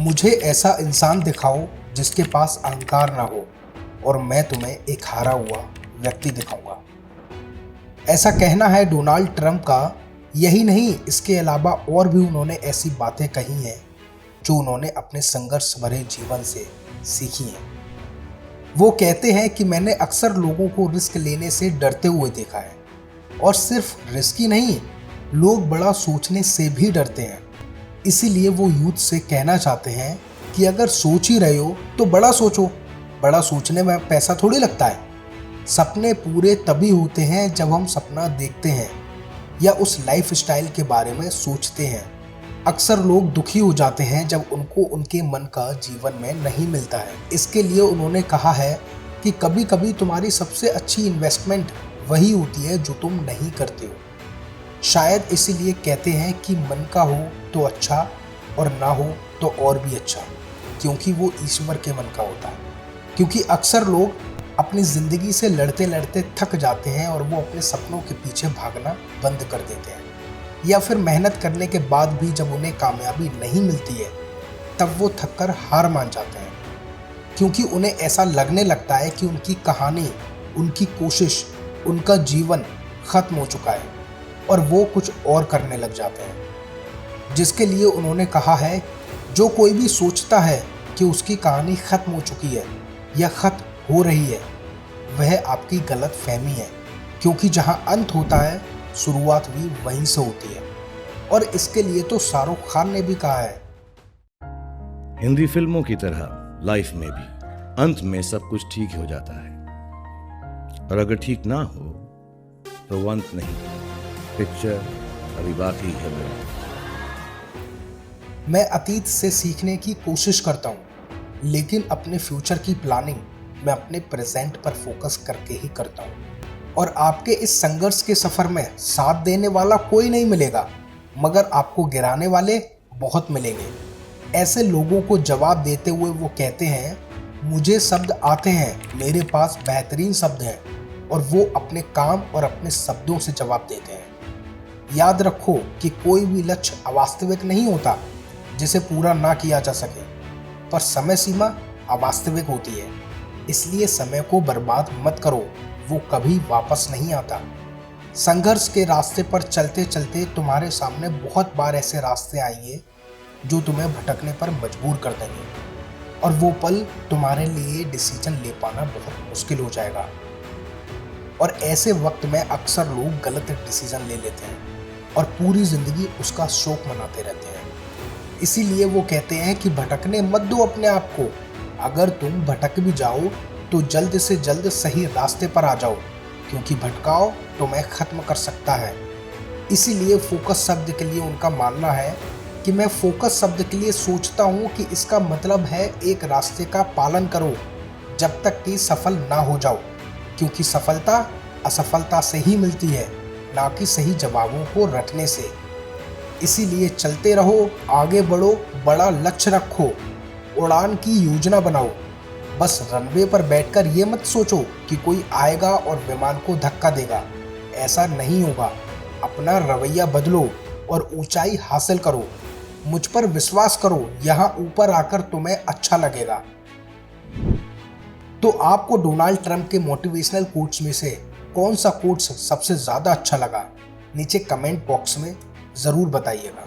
मुझे ऐसा इंसान दिखाओ जिसके पास अहंकार ना हो और मैं तुम्हें एक हारा हुआ व्यक्ति दिखाऊंगा। ऐसा कहना है डोनाल्ड ट्रंप का। यही नहीं, इसके अलावा और भी उन्होंने ऐसी बातें कही हैं जो उन्होंने अपने संघर्ष भरे जीवन से सीखी हैं। वो कहते हैं कि मैंने अक्सर लोगों को रिस्क लेने से डरते हुए देखा है, और सिर्फ रिस्क ही नहीं, लोग बड़ा सोचने से भी डरते हैं। इसीलिए वो यूथ से कहना चाहते हैं कि अगर सोच ही रहे हो तो बड़ा सोचो। बड़ा सोचने में पैसा थोड़ी लगता है। सपने पूरे तभी होते हैं जब हम सपना देखते हैं या उस लाइफ स्टाइल के बारे में सोचते हैं। अक्सर लोग दुखी हो जाते हैं जब उनको उनके मन का जीवन में नहीं मिलता है। इसके लिए उन्होंने कहा है कि कभी कभी तुम्हारी सबसे अच्छी इन्वेस्टमेंट वही होती है जो तुम नहीं करते हो। शायद इसीलिए कहते हैं कि मन का हो तो अच्छा और ना हो तो और भी अच्छा, क्योंकि वो ईश्वर के मन का होता है। क्योंकि अक्सर लोग अपनी ज़िंदगी से लड़ते लड़ते थक जाते हैं और वो अपने सपनों के पीछे भागना बंद कर देते हैं, या फिर मेहनत करने के बाद भी जब उन्हें कामयाबी नहीं मिलती है तब वो थककर हार मान जाते हैं, क्योंकि उन्हें ऐसा लगने लगता है कि उनकी कहानी, उनकी कोशिश, उनका जीवन खत्म हो चुका है और वो कुछ और करने लग जाते हैं। जिसके लिए उन्होंने कहा है, जो कोई भी सोचता है कि उसकी कहानी खत्म हो चुकी है या खत्म हो रही है, वह आपकी गलत फहमी है, क्योंकि जहां अंत होता है शुरुआत भी वहीं से होती है। और इसके लिए तो शाहरुख खान ने भी कहा है, हिंदी फिल्मों की तरह लाइफ में भी अंत में सब कुछ ठीक हो जाता है, और अगर ठीक ना हो तो वो अंत नहीं, पिक्चर अभी बाकी है मेरा। मैं अतीत से सीखने की कोशिश करता हूँ, लेकिन अपने फ्यूचर की प्लानिंग मैं अपने प्रेजेंट पर फोकस करके ही करता हूँ। और आपके इस संघर्ष के सफ़र में साथ देने वाला कोई नहीं मिलेगा, मगर आपको गिराने वाले बहुत मिलेंगे। ऐसे लोगों को जवाब देते हुए वो कहते हैं, मुझे शब्द आते हैं, मेरे पास बेहतरीन शब्द हैं, और वो अपने काम और अपने शब्दों से जवाब देते हैं। याद रखो कि कोई भी लक्ष्य अवास्तविक नहीं होता जिसे पूरा ना किया जा सके, पर समय सीमा अवास्तविक होती है। इसलिए समय को बर्बाद मत करो, वो कभी वापस नहीं आता। संघर्ष के रास्ते पर चलते चलते तुम्हारे सामने बहुत बार ऐसे रास्ते आएंगे जो तुम्हें भटकने पर मजबूर कर देंगे, और वो पल तुम्हारे लिए डिसीजन ले पाना बहुत मुश्किल हो जाएगा। और ऐसे वक्त में अक्सर लोग गलत डिसीजन ले लेते हैं और पूरी ज़िंदगी उसका शोक मनाते रहते हैं। इसीलिए वो कहते हैं कि भटकने मत दो अपने आप को। अगर तुम भटक भी जाओ तो जल्द से जल्द सही रास्ते पर आ जाओ, क्योंकि भटकाओ तुम्हें खत्म कर सकता है। इसीलिए फोकस शब्द के लिए उनका मानना है कि मैं फोकस शब्द के लिए सोचता हूँ कि इसका मतलब है एक रास्ते का पालन करो जब तक कि सफल ना हो जाओ, क्योंकि सफलता असफलता से ही मिलती है, ना कि सही जवाबों को रटने से। इसीलिए चलते रहो, आगे बढ़ो, बड़ा लक्ष्य रखो, उड़ान की योजना बनाओ। बस रनवे पर बैठकर ये मत सोचो कि कोई आएगा और विमान को धक्का देगा। ऐसा नहीं होगा। अपना रवैया बदलो और ऊंचाई हासिल करो। मुझ पर विश्वास करो, यहाँ ऊपर आकर तुम्हें अच्छा लगेगा। तो आपको डोनाल्ड ट्रंप के मोटिवेशनल कोट्स में से कौन सा कोट्स सबसे ज़्यादा अच्छा लगा? नीचे कमेंट बॉक्स में ज़रूर बताइएगा।